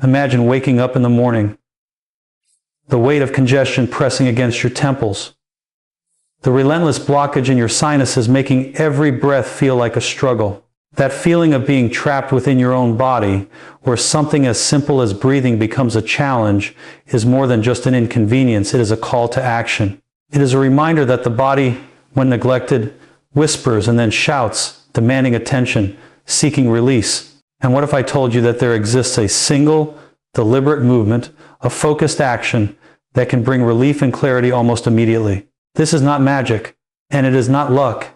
Imagine waking up in the morning, the weight of congestion pressing against your temples, the relentless blockage in your sinuses making every breath feel like a struggle. That feeling of being trapped within your own body, where something as simple as breathing becomes a challenge, is more than just an inconvenience. It is a call to action. It is a reminder that the body, when neglected, whispers and then shouts, demanding attention, seeking release. And what if I told you that there exists a single, deliberate movement, a focused action that can bring relief and clarity almost immediately? This is not magic, and it is not luck.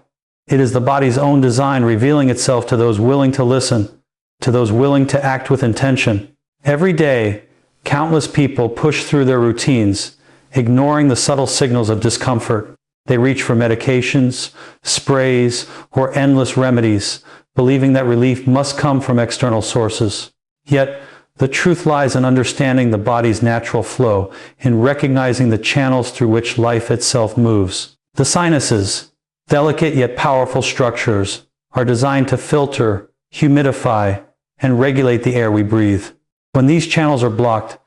It is the body's own design revealing itself to those willing to listen, to those willing to act with intention. Every day, countless people push through their routines, ignoring the subtle signals of discomfort. They reach for medications, sprays, or endless remedies, believing that relief must come from external sources. Yet, the truth lies in understanding the body's natural flow, in recognizing the channels through which life itself moves. The sinuses, delicate yet powerful structures, are designed to filter, humidify, and regulate the air we breathe. When these channels are blocked,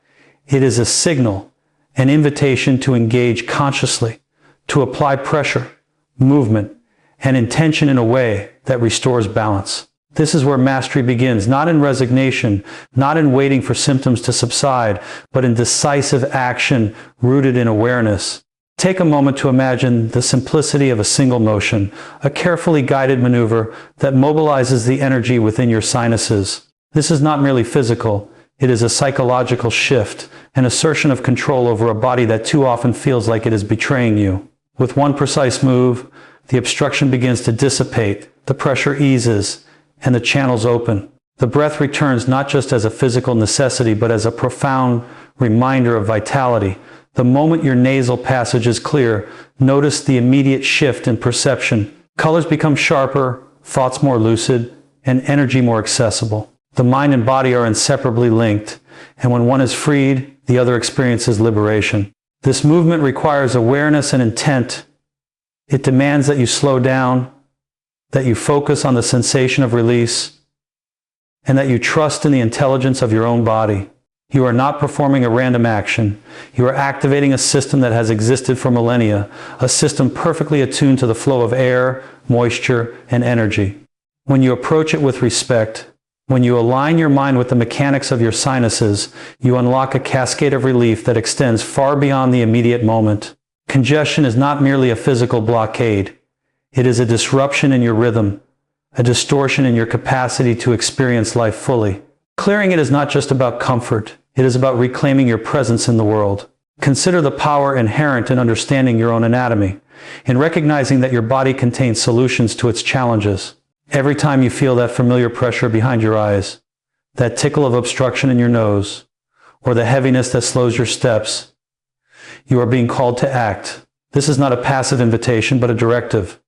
it is a signal, an invitation to engage consciously, to apply pressure, movement, and intention in a way that restores balance. This is where mastery begins, not in resignation, not in waiting for symptoms to subside, but in decisive action rooted in awareness. Take a moment to imagine the simplicity of a single motion, a carefully guided maneuver that mobilizes the energy within your sinuses. This is not merely physical, it is a psychological shift, an assertion of control over a body that too often feels like it is betraying you. With one precise move, the obstruction begins to dissipate, the pressure eases, and the channels open. The breath returns not just as a physical necessity, but as a profound reminder of vitality. The moment your nasal passage is clear, notice the immediate shift in perception. Colors become sharper, thoughts more lucid, and energy more accessible. The mind and body are inseparably linked, and when one is freed, the other experiences liberation. This movement requires awareness and intent. It demands that you slow down, that you focus on the sensation of release, and that you trust in the intelligence of your own body. You are not performing a random action. You are activating a system that has existed for millennia, a system perfectly attuned to the flow of air, moisture, and energy. When you approach it with respect, when you align your mind with the mechanics of your sinuses, you unlock a cascade of relief that extends far beyond the immediate moment. Congestion is not merely a physical blockade. It is a disruption in your rhythm, a distortion in your capacity to experience life fully. Clearing it is not just about comfort. It is about reclaiming your presence in the world. Consider the power inherent in understanding your own anatomy, in recognizing that your body contains solutions to its challenges. Every time you feel that familiar pressure behind your eyes, that tickle of obstruction in your nose, or the heaviness that slows your steps, you are being called to act. This is not a passive invitation, but a directive.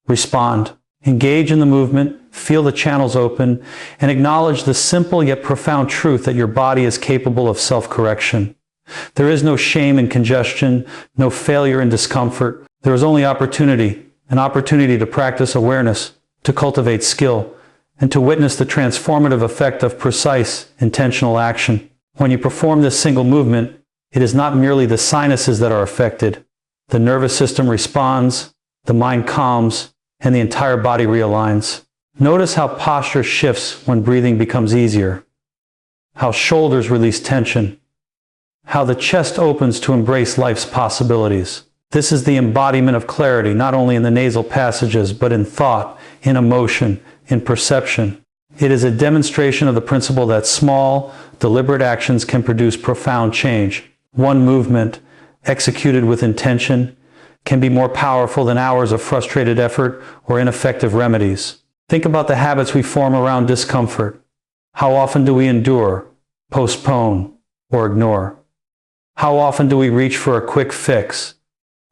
Respond. Engage in the movement, feel the channels open, and acknowledge the simple yet profound truth that your body is capable of self-correction. There is no shame in congestion, no failure in discomfort. There is only opportunity, an opportunity to practice awareness, to cultivate skill, and to witness the transformative effect of precise, intentional action. When you perform this single movement, it is not merely the sinuses that are affected. The nervous system responds, the mind calms, and the entire body realigns. Notice how posture shifts when breathing becomes easier, how shoulders release tension, how the chest opens to embrace life's possibilities. This is the embodiment of clarity, not only in the nasal passages, but in thought, in emotion, in perception. It is a demonstration of the principle that small, deliberate actions can produce profound change. One movement, executed with intention, can be more powerful than hours of frustrated effort or ineffective remedies. Think about the habits we form around discomfort. How often do we endure, postpone, or ignore? How often do we reach for a quick fix,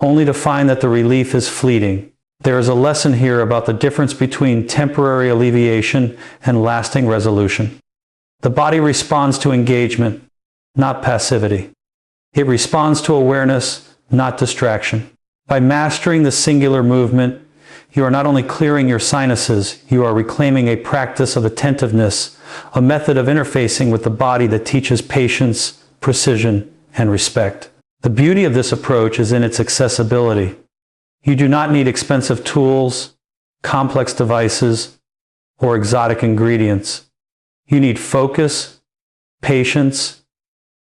only to find that the relief is fleeting? There is a lesson here about the difference between temporary alleviation and lasting resolution. The body responds to engagement, not passivity. It responds to awareness, not distraction. By mastering the singular movement, you are not only clearing your sinuses, you are reclaiming a practice of attentiveness, a method of interfacing with the body that teaches patience, precision, and respect. The beauty of this approach is in its accessibility. You do not need expensive tools, complex devices, or exotic ingredients. You need focus, patience,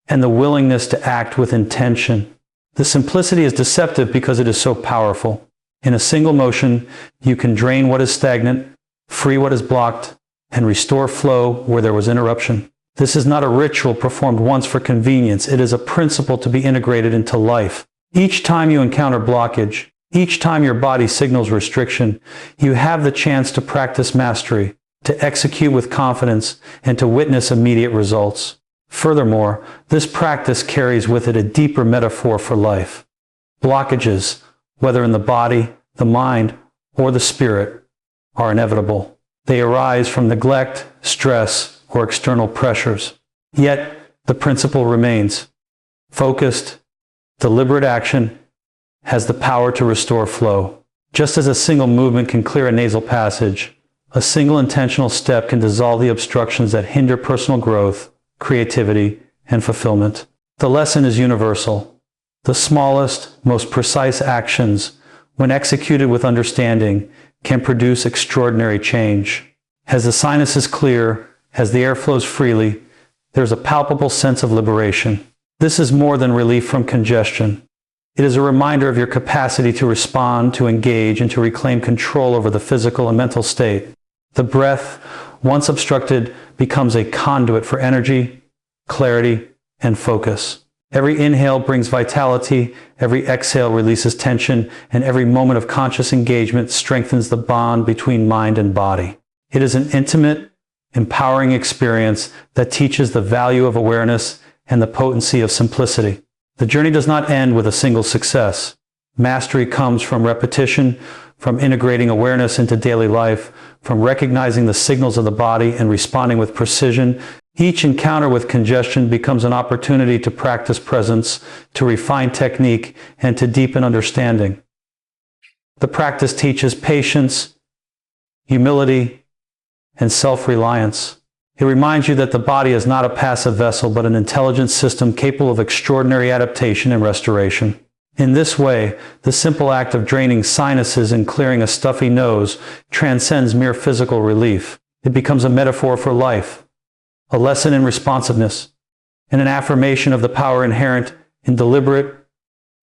and the willingness to act with intention. The simplicity is deceptive because it is so powerful. In a single motion, you can drain what is stagnant, free what is blocked, and restore flow where there was interruption. This is not a ritual performed once for convenience. It is a principle to be integrated into life. Each time you encounter blockage, each time your body signals restriction, you have the chance to practice mastery, to execute with confidence, and to witness immediate results. Furthermore, this practice carries with it a deeper metaphor for life. Blockages, whether in the body, the mind, or the spirit, are inevitable. They arise from neglect, stress, or external pressures. Yet, the principle remains. Focused, deliberate action has the power to restore flow. Just as a single movement can clear a nasal passage, a single intentional step can dissolve the obstructions that hinder personal growth, creativity, and fulfillment. The lesson is universal. The smallest, most precise actions, when executed with understanding, can produce extraordinary change. As the sinuses clear, as the air flows freely, there's a palpable sense of liberation. This is more than relief from congestion. It is a reminder of your capacity to respond, to engage, and to reclaim control over the physical and mental state. The breath, once obstructed, becomes a conduit for energy, clarity, and focus. Every inhale brings vitality, every exhale releases tension, and every moment of conscious engagement strengthens the bond between mind and body. It is an intimate, empowering experience that teaches the value of awareness and the potency of simplicity. The journey does not end with a single success. Mastery comes from repetition, from integrating awareness into daily life, from recognizing the signals of the body and responding with precision. Each encounter with congestion becomes an opportunity to practice presence, to refine technique, and to deepen understanding. The practice teaches patience, humility, and self-reliance. It reminds you that the body is not a passive vessel, but an intelligent system capable of extraordinary adaptation and restoration. In this way, the simple act of draining sinuses and clearing a stuffy nose transcends mere physical relief. It becomes a metaphor for life, a lesson in responsiveness, and an affirmation of the power inherent in deliberate,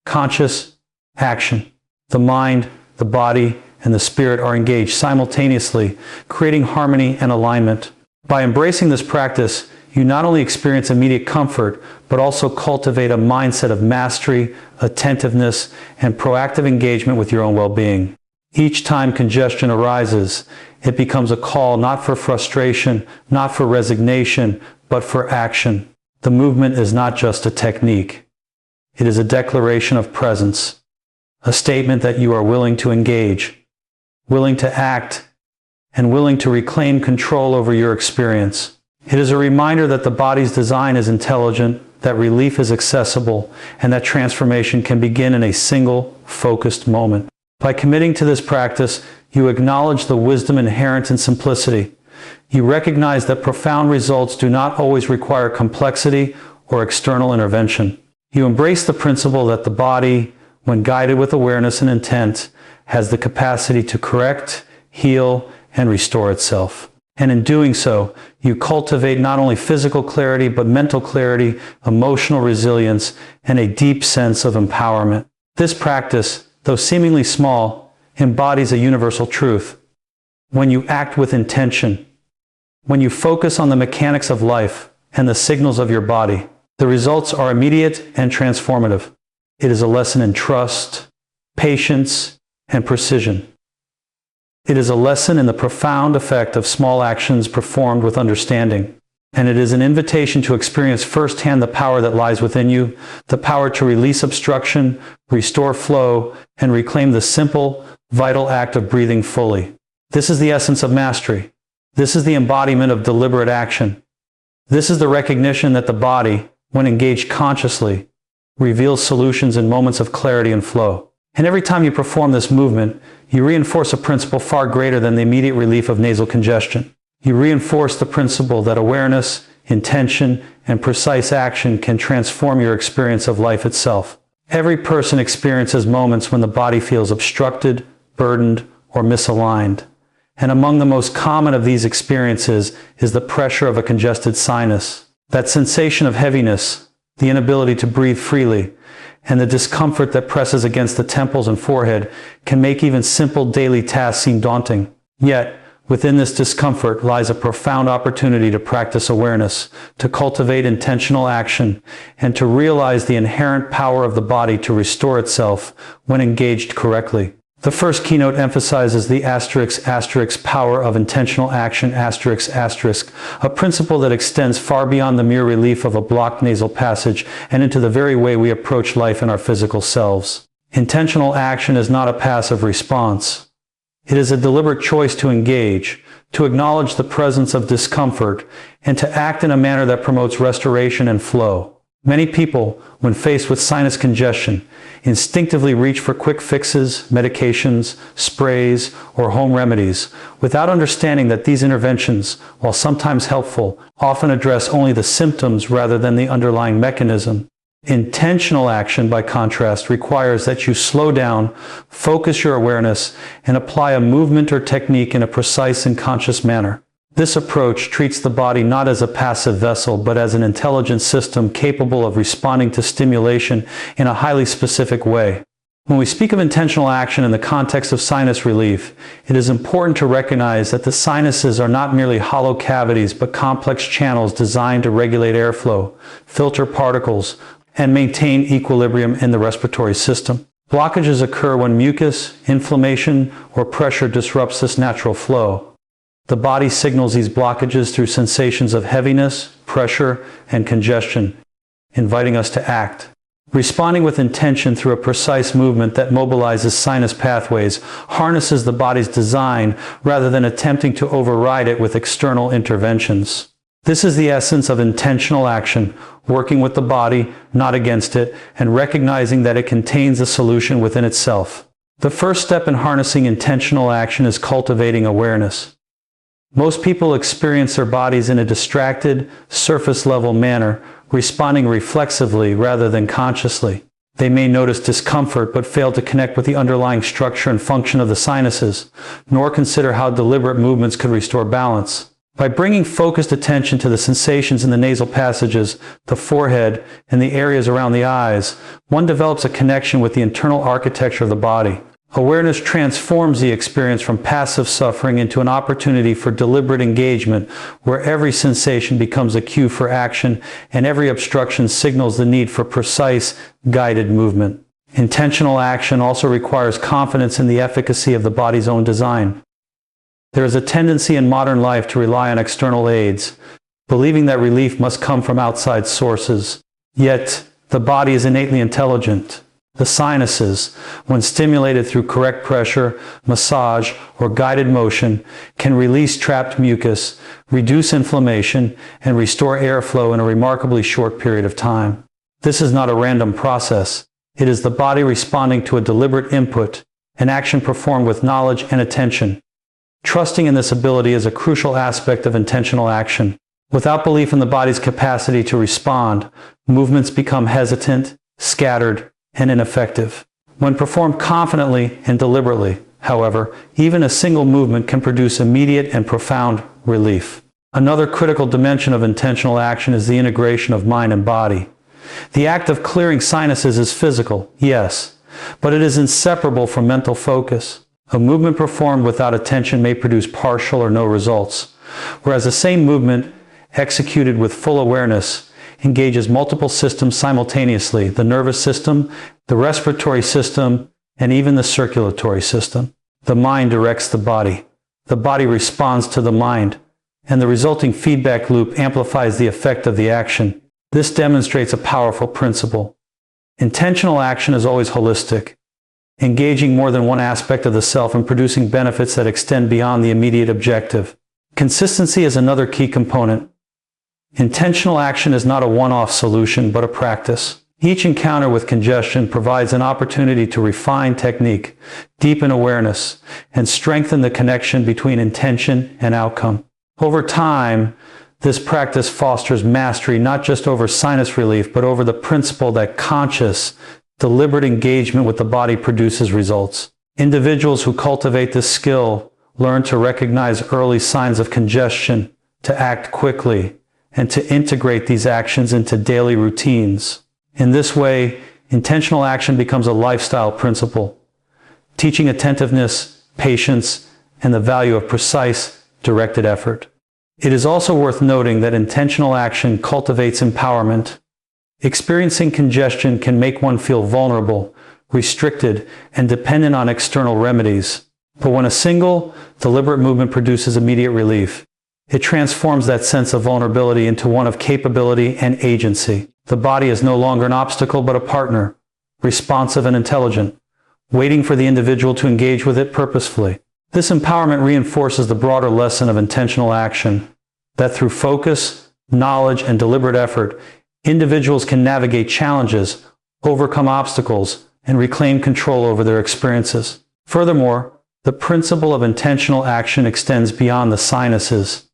conscious action. The mind, the body, and the spirit are engaged simultaneously, creating harmony and alignment. By embracing this practice, you not only experience immediate comfort, but also cultivate a mindset of mastery, attentiveness, and proactive engagement with your own well-being. Each time congestion arises, it becomes a call not for frustration, not for resignation, but for action. The movement is not just a technique. It is a declaration of presence, a statement that you are willing to engage, willing to act, and willing to reclaim control over your experience. It is a reminder that the body's design is intelligent, that relief is accessible, and that transformation can begin in a single, focused moment. By committing to this practice, you acknowledge the wisdom inherent in simplicity. You recognize that profound results do not always require complexity or external intervention. You embrace the principle that the body, when guided with awareness and intent, has the capacity to correct, heal, and restore itself. And in doing so, you cultivate not only physical clarity, but mental clarity, emotional resilience, and a deep sense of empowerment. This practice, though seemingly small, embodies a universal truth. When you act with intention, when you focus on the mechanics of life and the signals of your body, the results are immediate and transformative. It is a lesson in trust, patience, and precision. It is a lesson in the profound effect of small actions performed with understanding. And it is an invitation to experience firsthand the power that lies within you, the power to release obstruction, restore flow, and reclaim the simple, vital act of breathing fully. This is the essence of mastery. This is the embodiment of deliberate action. This is the recognition that the body, when engaged consciously, reveals solutions in moments of clarity and flow. And every time you perform this movement, you reinforce a principle far greater than the immediate relief of nasal congestion. You reinforce the principle that awareness, intention, and precise action can transform your experience of life itself. Every person experiences moments when the body feels obstructed, burdened, or misaligned. And among the most common of these experiences is the pressure of a congested sinus. That sensation of heaviness, the inability to breathe freely, and the discomfort that presses against the temples and forehead can make even simple daily tasks seem daunting. Yet, within this discomfort lies a profound opportunity to practice awareness, to cultivate intentional action, and to realize the inherent power of the body to restore itself when engaged correctly. The first keynote emphasizes the *** power of intentional action ***, a principle that extends far beyond the mere relief of a blocked nasal passage and into the very way we approach life in our physical selves. Intentional action is not a passive response. It is a deliberate choice to engage, to acknowledge the presence of discomfort, and to act in a manner that promotes restoration and flow. Many people, when faced with sinus congestion, instinctively reach for quick fixes, medications, sprays, or home remedies, without understanding that these interventions, while sometimes helpful, often address only the symptoms rather than the underlying mechanism. Intentional action, by contrast, requires that you slow down, focus your awareness, and apply a movement or technique in a precise and conscious manner. This approach treats the body not as a passive vessel, but as an intelligent system capable of responding to stimulation in a highly specific way. When we speak of intentional action in the context of sinus relief, it is important to recognize that the sinuses are not merely hollow cavities, but complex channels designed to regulate airflow, filter particles, and maintain equilibrium in the respiratory system. Blockages occur when mucus, inflammation, or pressure disrupts this natural flow. The body signals these blockages through sensations of heaviness, pressure, and congestion, inviting us to act. Responding with intention through a precise movement that mobilizes sinus pathways harnesses the body's design rather than attempting to override it with external interventions. This is the essence of intentional action, working with the body, not against it, and recognizing that it contains a solution within itself. The first step in harnessing intentional action is cultivating awareness. Most people experience their bodies in a distracted, surface-level manner, responding reflexively rather than consciously. They may notice discomfort but fail to connect with the underlying structure and function of the sinuses, nor consider how deliberate movements could restore balance. By bringing focused attention to the sensations in the nasal passages, the forehead, and the areas around the eyes, one develops a connection with the internal architecture of the body. Awareness transforms the experience from passive suffering into an opportunity for deliberate engagement, where every sensation becomes a cue for action and every obstruction signals the need for precise, guided movement. Intentional action also requires confidence in the efficacy of the body's own design. There is a tendency in modern life to rely on external aids, believing that relief must come from outside sources. Yet, the body is innately intelligent. The sinuses, when stimulated through correct pressure, massage, or guided motion, can release trapped mucus, reduce inflammation, and restore airflow in a remarkably short period of time. This is not a random process. It is the body responding to a deliberate input, an action performed with knowledge and attention. Trusting in this ability is a crucial aspect of intentional action. Without belief in the body's capacity to respond, movements become hesitant, scattered, and ineffective. When performed confidently and deliberately, however, even a single movement can produce immediate and profound relief. Another critical dimension of intentional action is the integration of mind and body. The act of clearing sinuses is physical, yes, but it is inseparable from mental focus. A movement performed without attention may produce partial or no results, whereas the same movement, executed with full awareness, engages multiple systems simultaneously: the nervous system, the respiratory system, and even the circulatory system. The mind directs the body responds to the mind, and the resulting feedback loop amplifies the effect of the action. This demonstrates a powerful principle. Intentional action is always holistic, engaging more than one aspect of the self and producing benefits that extend beyond the immediate objective. Consistency is another key component. Intentional action is not a one-off solution, but a practice. Each encounter with congestion provides an opportunity to refine technique, deepen awareness, and strengthen the connection between intention and outcome. Over time, this practice fosters mastery not just over sinus relief, but over the principle that conscious, deliberate engagement with the body produces results. Individuals who cultivate this skill learn to recognize early signs of congestion, to act quickly, and to integrate these actions into daily routines. In this way, intentional action becomes a lifestyle principle, teaching attentiveness, patience, and the value of precise, directed effort. It is also worth noting that intentional action cultivates empowerment. Experiencing congestion can make one feel vulnerable, restricted, and dependent on external remedies. But when a single, deliberate movement produces immediate relief, it transforms that sense of vulnerability into one of capability and agency. The body is no longer an obstacle but a partner, responsive and intelligent, waiting for the individual to engage with it purposefully. This empowerment reinforces the broader lesson of intentional action, that through focus, knowledge, and deliberate effort, individuals can navigate challenges, overcome obstacles, and reclaim control over their experiences. Furthermore, the principle of intentional action extends beyond the sinuses.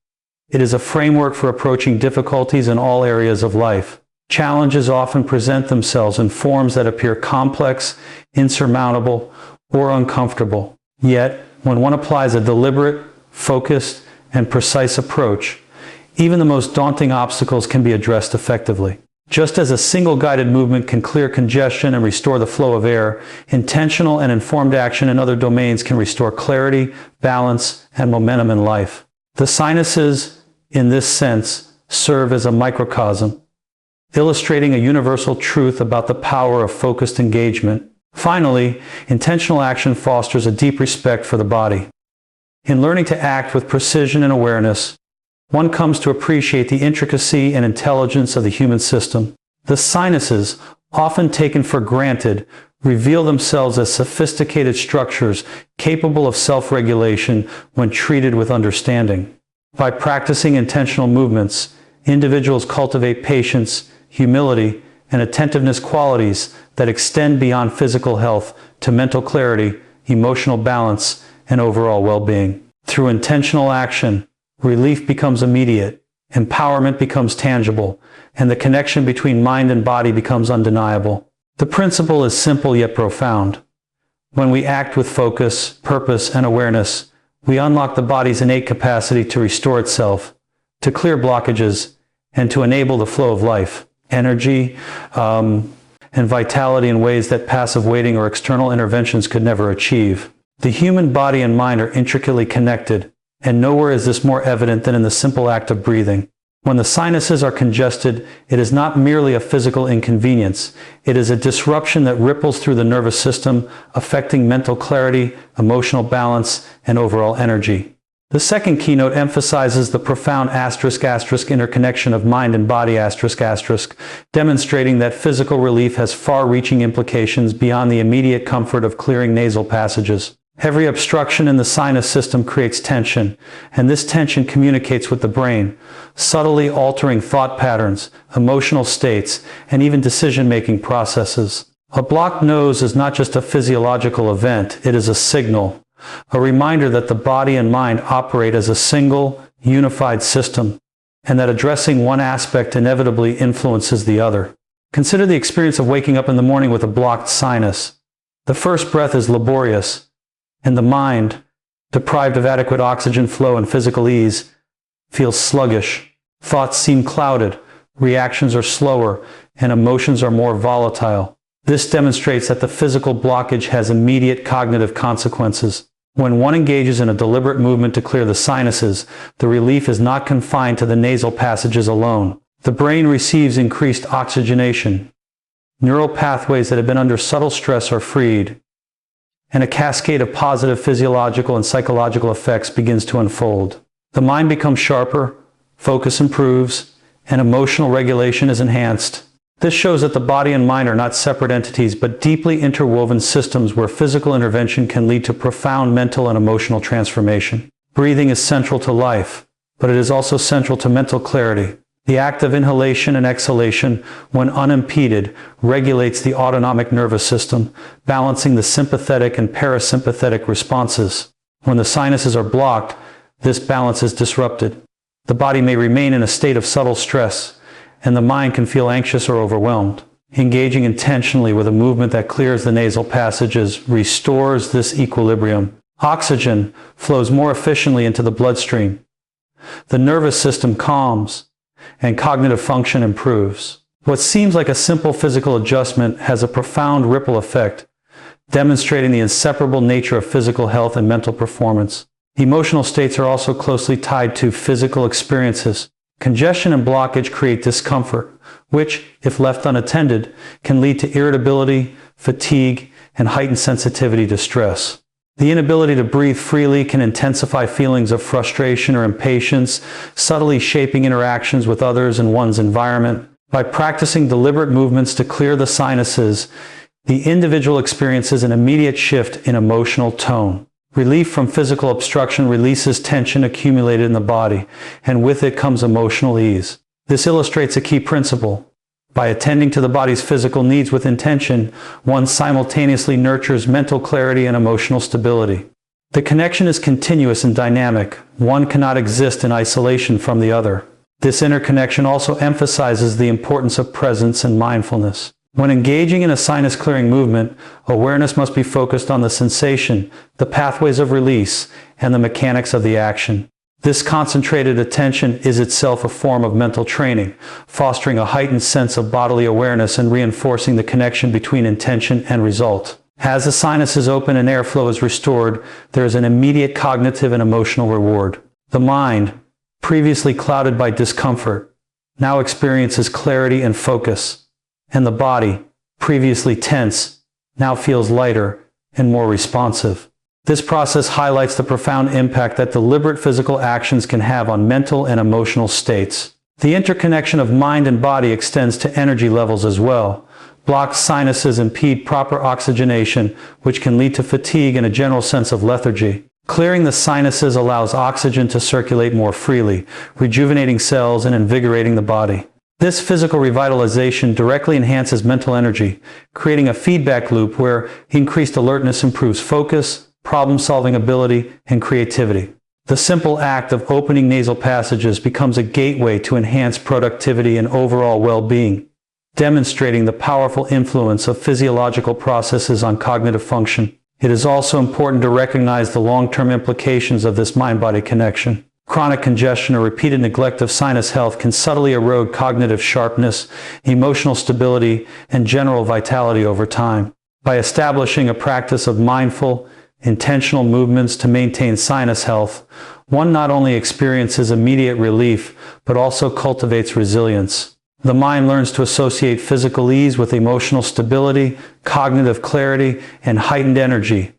It is a framework for approaching difficulties in all areas of life. Challenges often present themselves in forms that appear complex, insurmountable, or uncomfortable. Yet, when one applies a deliberate, focused, and precise approach, even the most daunting obstacles can be addressed effectively. Just as a single guided movement can clear congestion and restore the flow of air, intentional and informed action in other domains can restore clarity, balance, and momentum in life. The sinuses, in this sense, serve as a microcosm, illustrating a universal truth about the power of focused engagement. Finally, intentional action fosters a deep respect for the body. In learning to act with precision and awareness, one comes to appreciate the intricacy and intelligence of the human system. The sinuses, often taken for granted, reveal themselves as sophisticated structures capable of self-regulation when treated with understanding. By practicing intentional movements, individuals cultivate patience, humility, and attentiveness, qualities that extend beyond physical health to mental clarity, emotional balance, and overall well-being. Through intentional action, relief becomes immediate, empowerment becomes tangible, and the connection between mind and body becomes undeniable. The principle is simple yet profound. When we act with focus, purpose, and awareness, we unlock the body's innate capacity to restore itself, to clear blockages, and to enable the flow of life, energy, and vitality in ways that passive waiting or external interventions could never achieve. The human body and mind are intricately connected, and nowhere is this more evident than in the simple act of breathing. When the sinuses are congested, it is not merely a physical inconvenience. It is a disruption that ripples through the nervous system, affecting mental clarity, emotional balance, and overall energy. The second keynote emphasizes the profound *** interconnection of mind and body ***, demonstrating that physical relief has far-reaching implications beyond the immediate comfort of clearing nasal passages. Every obstruction in the sinus system creates tension, and this tension communicates with the brain, subtly altering thought patterns, emotional states, and even decision-making processes. A blocked nose is not just a physiological event, it is a signal, a reminder that the body and mind operate as a single, unified system, and that addressing one aspect inevitably influences the other. Consider the experience of waking up in the morning with a blocked sinus. The first breath is laborious, and the mind, deprived of adequate oxygen flow and physical ease, feels sluggish. Thoughts seem clouded, reactions are slower, and emotions are more volatile. This demonstrates that the physical blockage has immediate cognitive consequences. When one engages in a deliberate movement to clear the sinuses, the relief is not confined to the nasal passages alone. The brain receives increased oxygenation. Neural pathways that have been under subtle stress are freed, and a cascade of positive physiological and psychological effects begins to unfold. The mind becomes sharper, focus improves, and emotional regulation is enhanced. This shows that the body and mind are not separate entities, but deeply interwoven systems where physical intervention can lead to profound mental and emotional transformation. Breathing is central to life, but it is also central to mental clarity. The act of inhalation and exhalation, when unimpeded, regulates the autonomic nervous system, balancing the sympathetic and parasympathetic responses. When the sinuses are blocked, this balance is disrupted. The body may remain in a state of subtle stress, and the mind can feel anxious or overwhelmed. Engaging intentionally with a movement that clears the nasal passages restores this equilibrium. Oxygen flows more efficiently into the bloodstream. The nervous system calms, and cognitive function improves. What seems like a simple physical adjustment has a profound ripple effect, demonstrating the inseparable nature of physical health and mental performance. Emotional states are also closely tied to physical experiences. Congestion and blockage create discomfort, which, if left unattended, can lead to irritability, fatigue, and heightened sensitivity to stress. The inability to breathe freely can intensify feelings of frustration or impatience, subtly shaping interactions with others and one's environment. By practicing deliberate movements to clear the sinuses, the individual experiences an immediate shift in emotional tone. Relief from physical obstruction releases tension accumulated in the body, and with it comes emotional ease. This illustrates a key principle. By attending to the body's physical needs with intention, one simultaneously nurtures mental clarity and emotional stability. The connection is continuous and dynamic. One cannot exist in isolation from the other. This interconnection also emphasizes the importance of presence and mindfulness. When engaging in a sinus-clearing movement, awareness must be focused on the sensation, the pathways of release, and the mechanics of the action. This concentrated attention is itself a form of mental training, fostering a heightened sense of bodily awareness and reinforcing the connection between intention and result. As the sinuses open and airflow is restored, there is an immediate cognitive and emotional reward. The mind, previously clouded by discomfort, now experiences clarity and focus. And the body, previously tense, now feels lighter and more responsive. This process highlights the profound impact that deliberate physical actions can have on mental and emotional states. The interconnection of mind and body extends to energy levels as well. Blocked sinuses impede proper oxygenation, which can lead to fatigue and a general sense of lethargy. Clearing the sinuses allows oxygen to circulate more freely, rejuvenating cells and invigorating the body. This physical revitalization directly enhances mental energy, creating a feedback loop where increased alertness improves focus, problem-solving ability, and creativity. The simple act of opening nasal passages becomes a gateway to enhance productivity and overall well-being, demonstrating the powerful influence of physiological processes on cognitive function. It is also important to recognize the long-term implications of this mind-body connection. Chronic congestion or repeated neglect of sinus health can subtly erode cognitive sharpness, emotional stability, and general vitality over time. By establishing a practice of mindful, intentional movements to maintain sinus health, one not only experiences immediate relief, but also cultivates resilience. The mind learns to associate physical ease with emotional stability, cognitive clarity, and heightened energy,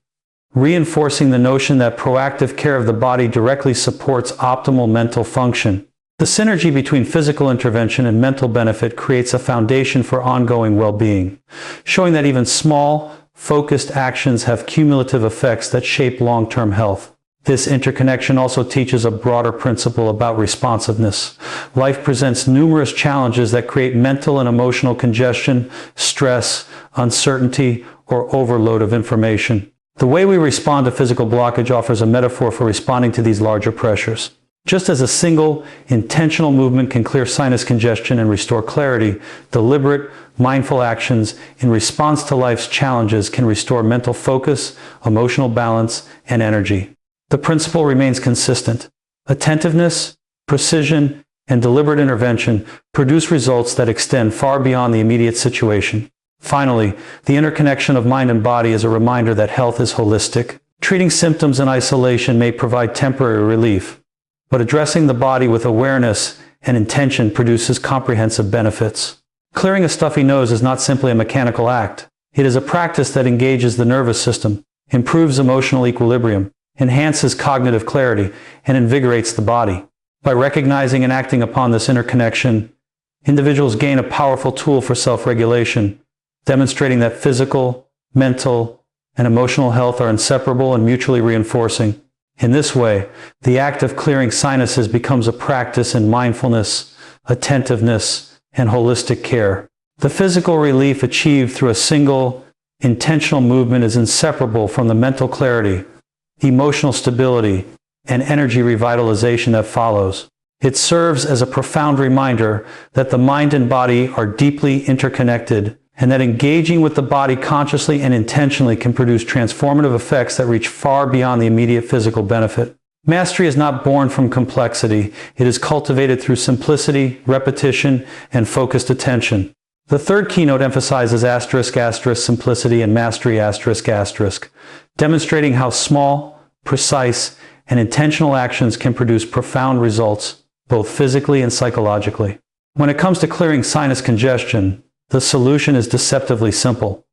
reinforcing the notion that proactive care of the body directly supports optimal mental function. The synergy between physical intervention and mental benefit creates a foundation for ongoing well-being, showing that even small, focused actions have cumulative effects that shape long-term health. This interconnection also teaches a broader principle about responsiveness. Life presents numerous challenges that create mental and emotional congestion, stress, uncertainty, or overload of information. The way we respond to physical blockage offers a metaphor for responding to these larger pressures. Just as a single, intentional movement can clear sinus congestion and restore clarity, deliberate, mindful actions in response to life's challenges can restore mental focus, emotional balance, and energy. The principle remains consistent. Attentiveness, precision, and deliberate intervention produce results that extend far beyond the immediate situation. Finally, the interconnection of mind and body is a reminder that health is holistic. Treating symptoms in isolation may provide temporary relief, but addressing the body with awareness and intention produces comprehensive benefits. Clearing a stuffy nose is not simply a mechanical act. It is a practice that engages the nervous system, improves emotional equilibrium, enhances cognitive clarity, and invigorates the body. By recognizing and acting upon this interconnection, individuals gain a powerful tool for self-regulation, demonstrating that physical, mental, and emotional health are inseparable and mutually reinforcing. In this way, the act of clearing sinuses becomes a practice in mindfulness, attentiveness, and holistic care. The physical relief achieved through a single, intentional movement is inseparable from the mental clarity, emotional stability, and energy revitalization that follows. It serves as a profound reminder that the mind and body are deeply interconnected, and that engaging with the body consciously and intentionally can produce transformative effects that reach far beyond the immediate physical benefit. Mastery is not born from complexity. It is cultivated through simplicity, repetition, and focused attention. The third keynote emphasizes simplicity and mastery demonstrating how small, precise, and intentional actions can produce profound results, both physically and psychologically. When it comes to clearing sinus congestion, the solution is deceptively simple.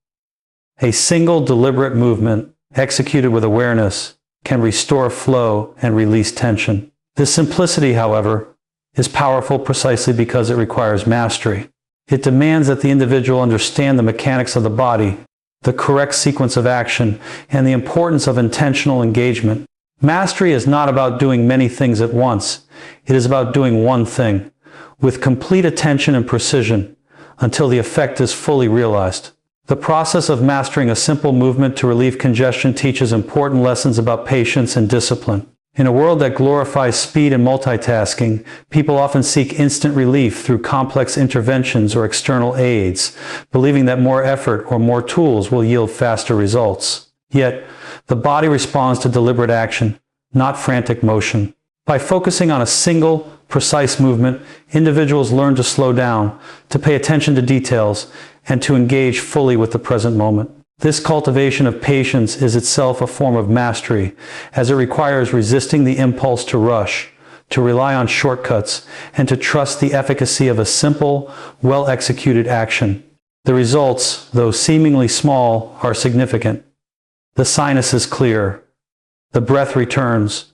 A single deliberate movement, executed with awareness, can restore flow and release tension. This simplicity, however, is powerful precisely because it requires mastery. It demands that the individual understand the mechanics of the body, the correct sequence of action, and the importance of intentional engagement. Mastery is not about doing many things at once. It is about doing one thing, with complete attention and precision, until the effect is fully realized. The process of mastering a simple movement to relieve congestion teaches important lessons about patience and discipline. In a world that glorifies speed and multitasking, people often seek instant relief through complex interventions or external aids, believing that more effort or more tools will yield faster results. Yet, the body responds to deliberate action, not frantic motion. By focusing on a single, precise movement, individuals learn to slow down, to pay attention to details, and to engage fully with the present moment. This cultivation of patience is itself a form of mastery, as it requires resisting the impulse to rush, to rely on shortcuts, and to trust the efficacy of a simple, well-executed action. The results, though seemingly small, are significant. The sinus is clear, the breath returns,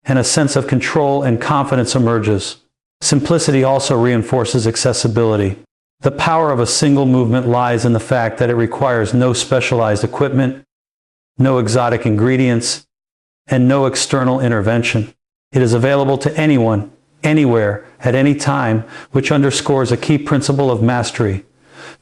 and a sense of control and confidence emerges. Simplicity also reinforces accessibility. The power of a single movement lies in the fact that it requires no specialized equipment, no exotic ingredients, and no external intervention. It is available to anyone, anywhere, at any time, which underscores a key principle of mastery.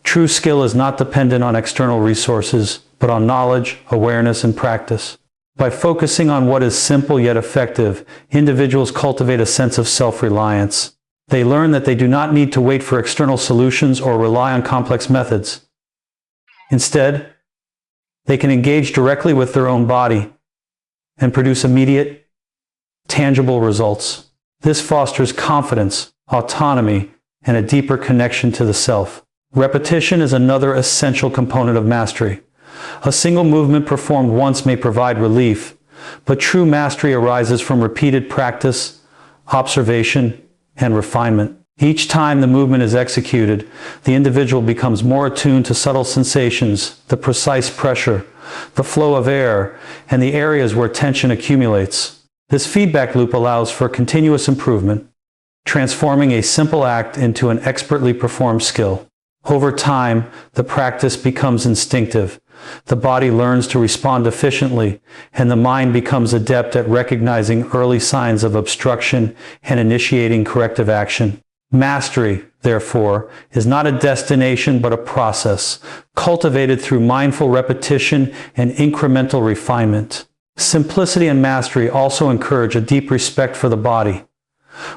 True skill is not dependent on external resources, but on knowledge, awareness, and practice. By focusing on what is simple yet effective, individuals cultivate a sense of self-reliance. They learn that they do not need to wait for external solutions or rely on complex methods. Instead, they can engage directly with their own body and produce immediate, tangible results. This fosters confidence, autonomy, and a deeper connection to the self. Repetition is another essential component of mastery. A single movement performed once may provide relief, but true mastery arises from repeated practice, observation, and refinement. Each time the movement is executed, the individual becomes more attuned to subtle sensations, the precise pressure, the flow of air, and the areas where tension accumulates. This feedback loop allows for continuous improvement, transforming a simple act into an expertly performed skill. Over time, the practice becomes instinctive. The body learns to respond efficiently, and the mind becomes adept at recognizing early signs of obstruction and initiating corrective action. Mastery, therefore, is not a destination but a process, cultivated through mindful repetition and incremental refinement. Simplicity and mastery also encourage a deep respect for the body.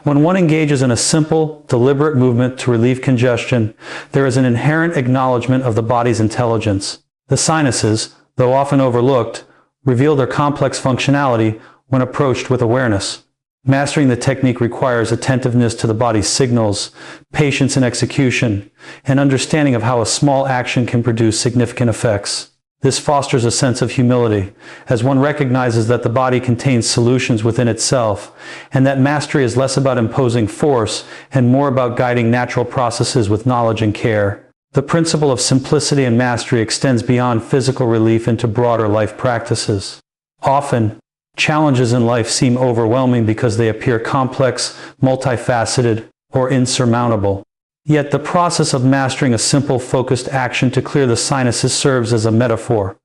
When one engages in a simple, deliberate movement to relieve congestion, there is an inherent acknowledgement of the body's intelligence. The sinuses, though often overlooked, reveal their complex functionality when approached with awareness. Mastering the technique requires attentiveness to the body's signals, patience in execution, and understanding of how a small action can produce significant effects. This fosters a sense of humility, as one recognizes that the body contains solutions within itself, and that mastery is less about imposing force and more about guiding natural processes with knowledge and care. The principle of simplicity and mastery extends beyond physical relief into broader life practices. Often, challenges in life seem overwhelming because they appear complex, multifaceted, or insurmountable. Yet the process of mastering a simple, focused action to clear the sinuses serves as a metaphor.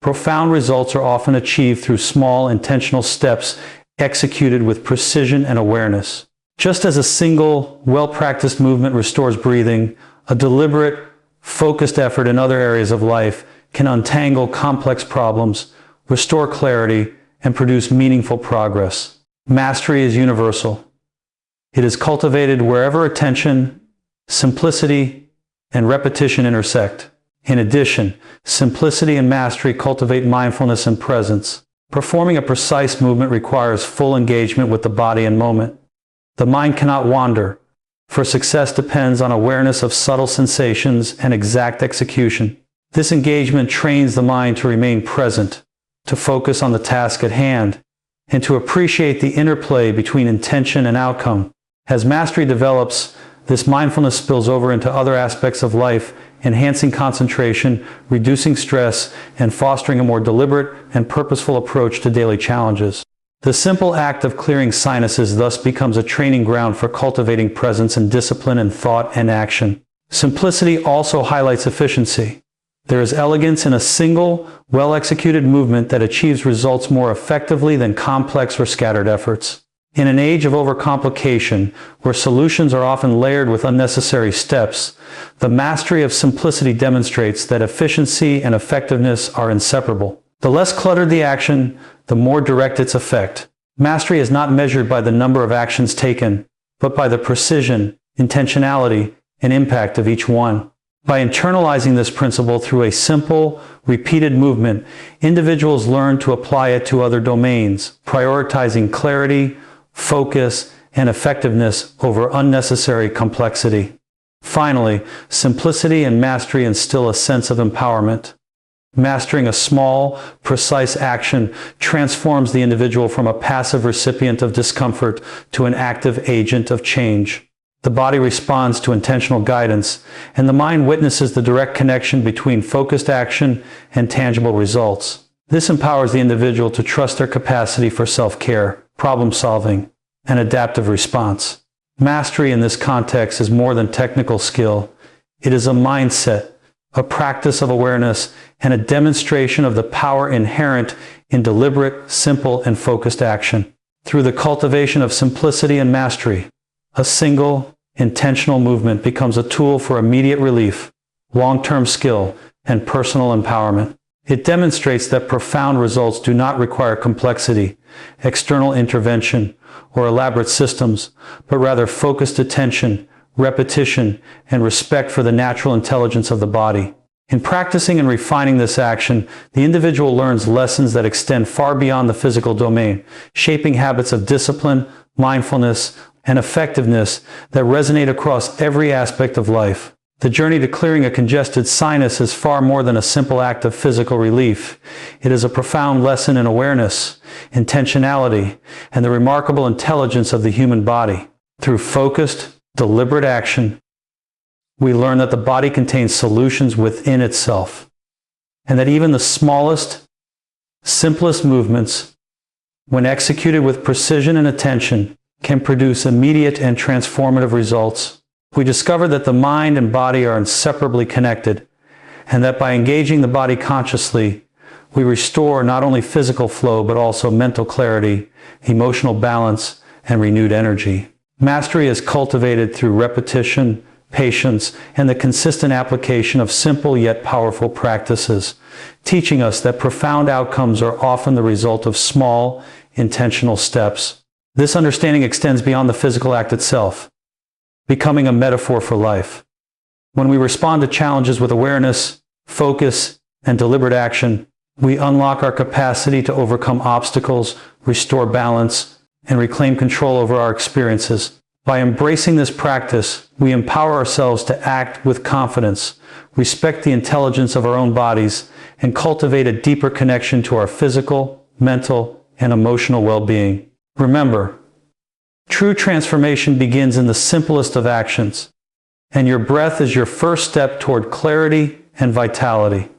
Profound results are often achieved through small, intentional steps executed with precision and awareness. Just as a single, well-practiced movement restores breathing, a deliberate, focused effort in other areas of life can untangle complex problems, restore clarity, and produce meaningful progress. Mastery is universal. It is cultivated wherever attention, simplicity, and repetition intersect. In addition, simplicity and mastery cultivate mindfulness and presence. Performing a precise movement requires full engagement with the body and moment. The mind cannot wander, for success depends on awareness of subtle sensations and exact execution. This engagement trains the mind to remain present, to focus on the task at hand, and to appreciate the interplay between intention and outcome. As mastery develops, this mindfulness spills over into other aspects of life, enhancing concentration, reducing stress, and fostering a more deliberate and purposeful approach to daily challenges. The simple act of clearing sinuses thus becomes a training ground for cultivating presence and discipline in thought and action. Simplicity also highlights efficiency. There is elegance in a single, well-executed movement that achieves results more effectively than complex or scattered efforts. In an age of overcomplication, where solutions are often layered with unnecessary steps, the mastery of simplicity demonstrates that efficiency and effectiveness are inseparable. The less cluttered the action, the more direct its effect. Mastery is not measured by the number of actions taken, but by the precision, intentionality, and impact of each one. By internalizing this principle through a simple, repeated movement, individuals learn to apply it to other domains, prioritizing clarity, focus, and effectiveness over unnecessary complexity. Finally, simplicity and mastery instill a sense of empowerment. Mastering a small, precise action transforms the individual from a passive recipient of discomfort to an active agent of change. The body responds to intentional guidance, and the mind witnesses the direct connection between focused action and tangible results. This empowers the individual to trust their capacity for self-care, problem-solving, and adaptive response. Mastery in this context is more than technical skill. It is a mindset, a practice of awareness, and a demonstration of the power inherent in deliberate, simple, and focused action. Through the cultivation of simplicity and mastery, a single, intentional movement becomes a tool for immediate relief, long-term skill, and personal empowerment. It demonstrates that profound results do not require complexity, external intervention, or elaborate systems, but rather focused attention, repetition, and respect for the natural intelligence of the body. In practicing and refining this action, the individual learns lessons that extend far beyond the physical domain, shaping habits of discipline, mindfulness, and effectiveness that resonate across every aspect of life. The journey to clearing a congested sinus is far more than a simple act of physical relief. It is a profound lesson in awareness, intentionality, and the remarkable intelligence of the human body. Through focused, deliberate action, we learn that the body contains solutions within itself, and that even the smallest, simplest movements, when executed with precision and attention, can produce immediate and transformative results. We discover that the mind and body are inseparably connected, and that by engaging the body consciously, we restore not only physical flow, but also mental clarity, emotional balance, and renewed energy. Mastery is cultivated through repetition, patience, and the consistent application of simple yet powerful practices, teaching us that profound outcomes are often the result of small, intentional steps. This understanding extends beyond the physical act itself, becoming a metaphor for life. When we respond to challenges with awareness, focus, and deliberate action, we unlock our capacity to overcome obstacles, restore balance, and reclaim control over our experiences. By embracing this practice, we empower ourselves to act with confidence, respect the intelligence of our own bodies, and cultivate a deeper connection to our physical, mental, and emotional well-being. Remember, true transformation begins in the simplest of actions, and your breath is your first step toward clarity and vitality.